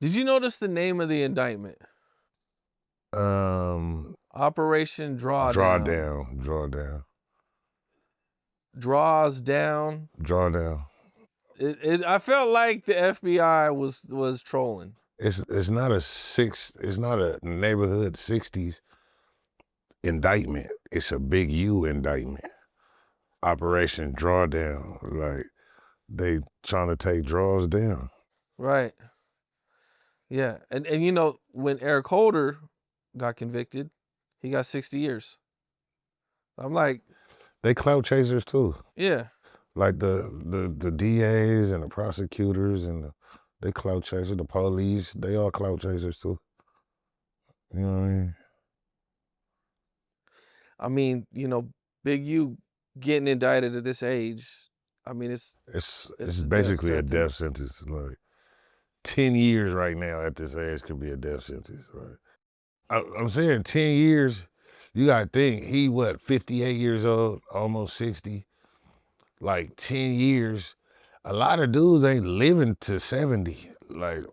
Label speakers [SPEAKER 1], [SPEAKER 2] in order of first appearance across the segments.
[SPEAKER 1] Did you notice the name of the indictment? Operation Drawdown.
[SPEAKER 2] Drawdown.
[SPEAKER 1] Draws down.
[SPEAKER 2] Drawdown.
[SPEAKER 1] I felt like the FBI was trolling.
[SPEAKER 2] It's not a neighborhood 60s indictment. It's a big U indictment. Operation Drawdown. Like they trying to take draws down.
[SPEAKER 1] Right. Yeah. And you know, when Eric Holder got convicted, he got 60 years. I'm like,
[SPEAKER 2] they clout chasers too.
[SPEAKER 1] Yeah.
[SPEAKER 2] Like the DAs and the prosecutors and they clout chasers, the police, they all clout chasers too. You know what I mean?
[SPEAKER 1] I mean, you know, Big U getting indicted at this age, I mean, it's
[SPEAKER 2] basically a death sentence. Like 10 years right now at this age could be a death sentence. Like I'm saying 10 years, you gotta think, he what, 58 years old, almost 60. Like 10 years, a lot of dudes ain't living to 70. Like,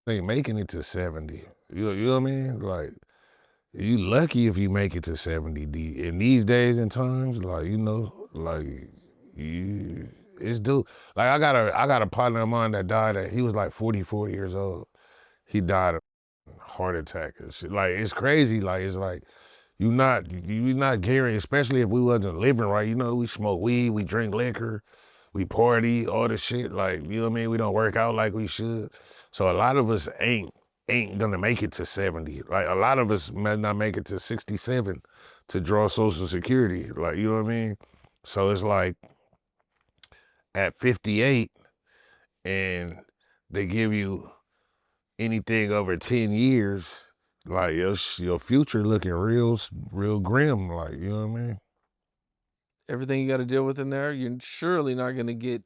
[SPEAKER 2] ain't making it to 70. You know what I mean? Like, you lucky if you make it to 70. In these days and times, like, you know, like, it's dude. Like, I got a partner of mine that died he was like 44 years old. He died of heart attack and shit. Like, it's crazy. Like, it's like, you're not guaranteed, especially if we wasn't living right. You know, we smoke weed, we drink liquor, we party, all this shit. Like, you know what I mean? We don't work out like we should. So a lot of us ain't gonna make it to 70. Like, a lot of us might not make it to 67 to draw Social Security. Like, you know what I mean? So it's like, at 58, and they give you anything over 10 years, like your future looking real grim, like, you know what I mean?
[SPEAKER 1] Everything you got to deal with in there, you're surely not going to get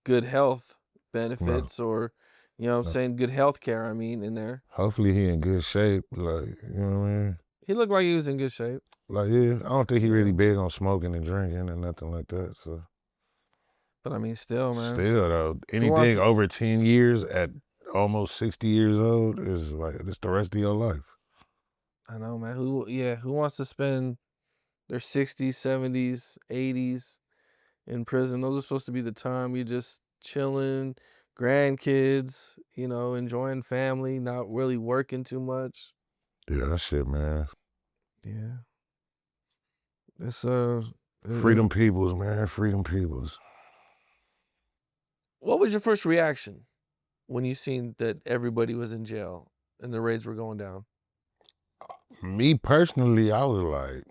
[SPEAKER 1] good health benefits or, you know what I'm saying, good health care, I mean, in there.
[SPEAKER 2] Hopefully he in good shape, like, you know what I mean?
[SPEAKER 1] He looked like he was in good shape.
[SPEAKER 2] Like, yeah, I don't think he really big on smoking and drinking and nothing like that, so.
[SPEAKER 1] But I mean, still, man.
[SPEAKER 2] Still, though, anything over 10 years at almost 60 years old is like, it's the rest of your life.
[SPEAKER 1] I know, man. Who wants to spend their 60s, 70s, 80s in prison? Those are supposed to be the time you're just chilling, grandkids, you know, enjoying family, not really working too much.
[SPEAKER 2] Yeah, that shit, man.
[SPEAKER 1] Yeah. It's
[SPEAKER 2] Freedom Peoples, man. Freedom Peoples.
[SPEAKER 1] What was your first reaction when you seen that everybody was in jail and the raids were going down?
[SPEAKER 2] Me personally, I was like,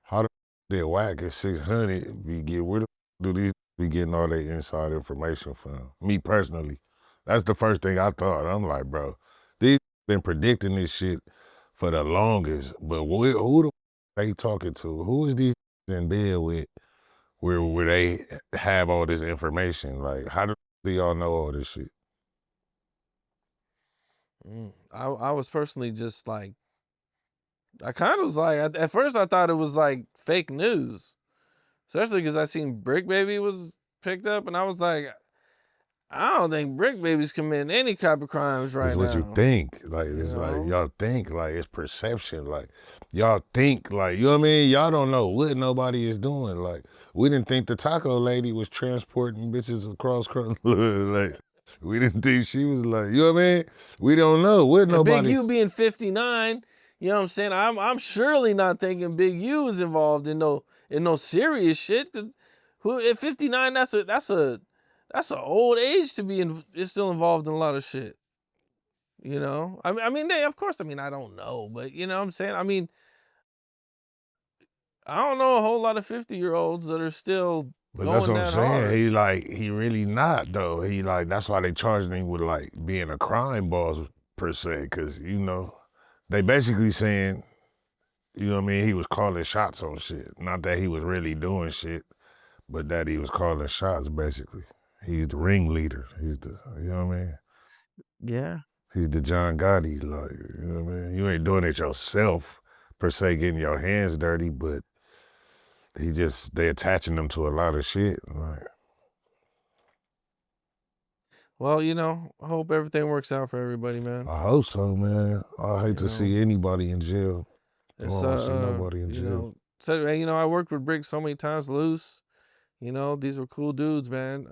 [SPEAKER 2] how the whack at 600 where the do these be getting all their inside information from? Me personally, that's the first thing I thought. I'm like, bro, these been predicting this shit for the longest, but who the they talking to? Who is these in bed with where they have all this information? Like, how do y'all know all this shit?
[SPEAKER 1] I was personally just like, I kind of was like, at first I thought it was like fake news, especially because I seen Bricc Baby was picked up, and I was like, I don't think Bricc Baby's committing any type of crimes right now.
[SPEAKER 2] It's what you think. Like, it's like, y'all think, like, it's perception. Like, y'all think, like, you know what I mean? Y'all don't know what nobody is doing. Like, we didn't think the taco lady was transporting bitches across like, we didn't think she was like, you know what I mean? We don't know what nobody.
[SPEAKER 1] Big U being 59, you know what I'm saying? I'm surely not thinking Big U is involved in no serious shit. Cause at 59, that's an old age to be is still involved in a lot of shit. You know, I mean, of course. I mean, I don't know, but you know what I'm saying. I mean, I don't know a whole lot of 50-year-olds that are still.
[SPEAKER 2] But that's what I'm saying. Hard. He really not though. He like, that's why they charged him with like being a crime boss per se, because you know, they basically saying, you know what I mean, he was calling shots on shit. Not that he was really doing shit, but that he was calling shots basically. He's the ringleader. He's the, you know what I mean?
[SPEAKER 1] Yeah.
[SPEAKER 2] He's the John Gotti, like, you know what I mean? You ain't doing it yourself, per se, getting your hands dirty, but they attaching them to a lot of shit. Like.
[SPEAKER 1] Well, you know, I hope everything works out for everybody, man.
[SPEAKER 2] I hope so, man. I hate to see anybody in jail. I
[SPEAKER 1] It's
[SPEAKER 2] don't want to see nobody in
[SPEAKER 1] you
[SPEAKER 2] jail.
[SPEAKER 1] know, so you know, I worked with Bricc so many times, Luce. You know, these were cool dudes, man.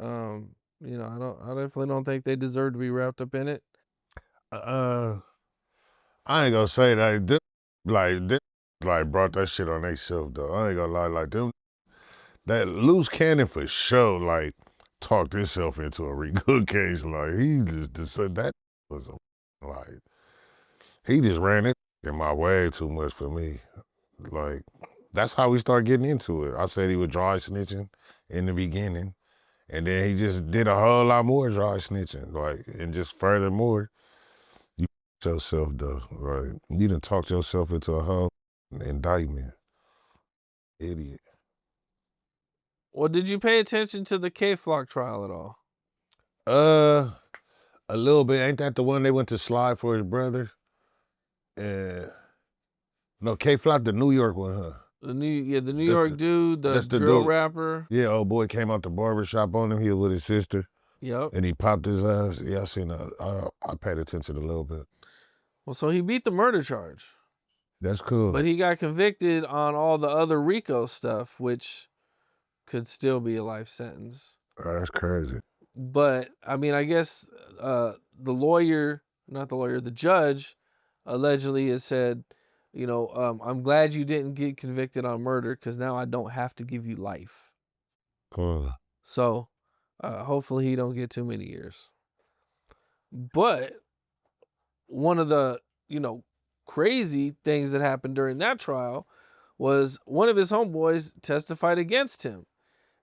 [SPEAKER 1] You know, I definitely don't think they deserve to be wrapped up in it.
[SPEAKER 2] I ain't gonna say that. Them brought that shit on themselves though. I ain't gonna lie, like them. That Luce Cannon for sure, like talked himself into a RICO case. Like he just said that was like he just ran it in my way too much for me. Like that's how we started getting into it. I said he was dry snitching in the beginning, and then he just did a whole lot more dry snitching. Like and just furthermore, you yourself though. Right, you done talked yourself into a whole indictment. Idiot.
[SPEAKER 1] Well, did you pay attention to the K-Flock trial at all?
[SPEAKER 2] A little bit. Ain't that the one they went to slide for his brother? No, K-Flop, the New York one, huh?
[SPEAKER 1] The New York dude, the drill rapper.
[SPEAKER 2] Yeah, old boy came out the barbershop on him. He was with his sister.
[SPEAKER 1] Yep.
[SPEAKER 2] And he popped his ass. Yeah, I seen that. I paid attention a little bit.
[SPEAKER 1] Well, so he beat the murder charge.
[SPEAKER 2] That's cool.
[SPEAKER 1] But he got convicted on all the other RICO stuff, which could still be a life sentence.
[SPEAKER 2] Oh, that's crazy.
[SPEAKER 1] But I mean, I guess the judge allegedly has said, you know, I'm glad you didn't get convicted on murder because now I don't have to give you life.
[SPEAKER 2] Cool.
[SPEAKER 1] So hopefully he don't get too many years. But one of the, you know, crazy things that happened during that trial was one of his homeboys testified against him.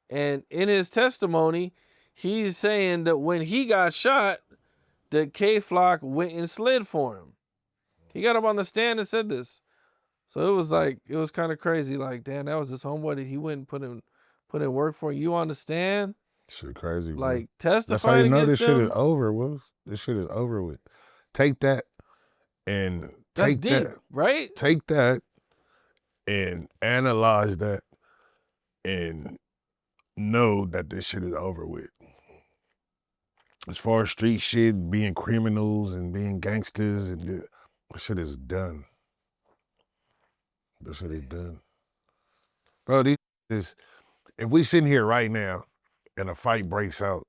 [SPEAKER 1] And in his testimony, he's saying that when he got shot, that K-Flock went and slid for him. He got up on the stand and said this. So it was kind of crazy. Like, damn, that was his homeboy that he went and put in work for. You understand?
[SPEAKER 2] Shit crazy, bro.
[SPEAKER 1] Like, testifying
[SPEAKER 2] that's how you know
[SPEAKER 1] against
[SPEAKER 2] this shit
[SPEAKER 1] him,
[SPEAKER 2] is over, Will. This shit is over with. Take that and
[SPEAKER 1] that's deep, right?
[SPEAKER 2] Take that and analyze that and know that this shit is over with. As far as street shit, being criminals and being gangsters, and this shit is done. This shit is done. Bro, if we sitting here right now and a fight breaks out,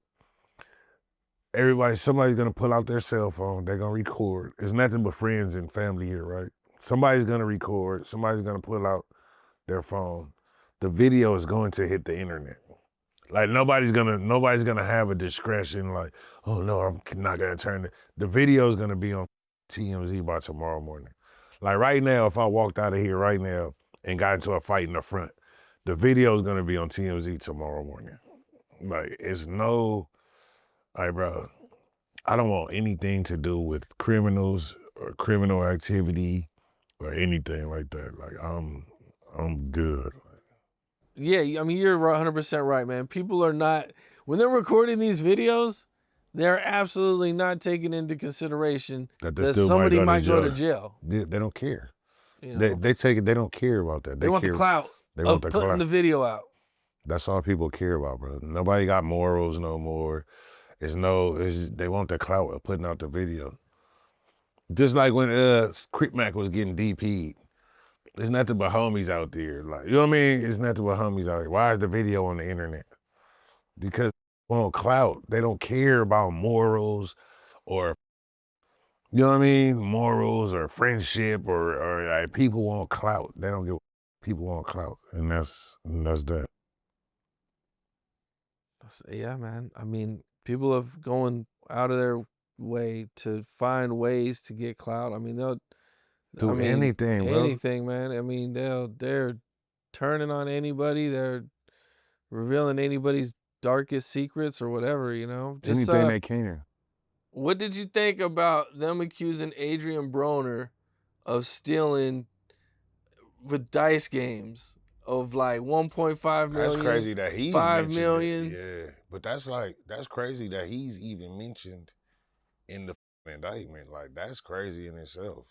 [SPEAKER 2] somebody's gonna pull out their cell phone, they're gonna record. It's nothing but friends and family here, right? Somebody's gonna record, somebody's gonna pull out their phone. The video is going to hit the internet. Like nobody's gonna have a discretion like, oh no, I'm not gonna turn it. The video is gonna be on TMZ by tomorrow morning. Like right now, if I walked out of here right now and got into a fight in the front, the video is gonna be on TMZ tomorrow morning. Like it's no, like bro, I don't want anything to do with criminals or criminal activity or anything like that. Like I'm good.
[SPEAKER 1] Yeah, I mean, you're 100% right, man. People are not, when they're recording these videos, they're absolutely not taking into consideration that somebody might go to jail.
[SPEAKER 2] They don't care. You know? They take it, they don't care about that.
[SPEAKER 1] They want the clout of putting the video out.
[SPEAKER 2] That's all people care about, bro. Nobody got morals no more. They want the clout of putting out the video. Just like when Crip Mac was getting DP'd. There's nothing but homies out there. Like, you know what I mean? It's nothing but homies out there. Why is the video on the internet? Because they want clout. They don't care about morals or, you know what I mean? Morals or friendship or like people want clout. They don't give, people want clout. And that's that.
[SPEAKER 1] Yeah, man. I mean, people have going out of their way to find ways to get clout. I mean, they'll
[SPEAKER 2] do anything, bro.
[SPEAKER 1] Anything, man. I mean, they're turning on anybody. They're revealing anybody's darkest secrets or whatever, you know.
[SPEAKER 2] Just, anything they can.
[SPEAKER 1] What did you think about them accusing Adrian Broner of stealing with dice games of like 1.5 million?
[SPEAKER 2] That's crazy that he's
[SPEAKER 1] 5 million.
[SPEAKER 2] Yeah, but that's crazy that he's even mentioned in the indictment. Like that's crazy in itself.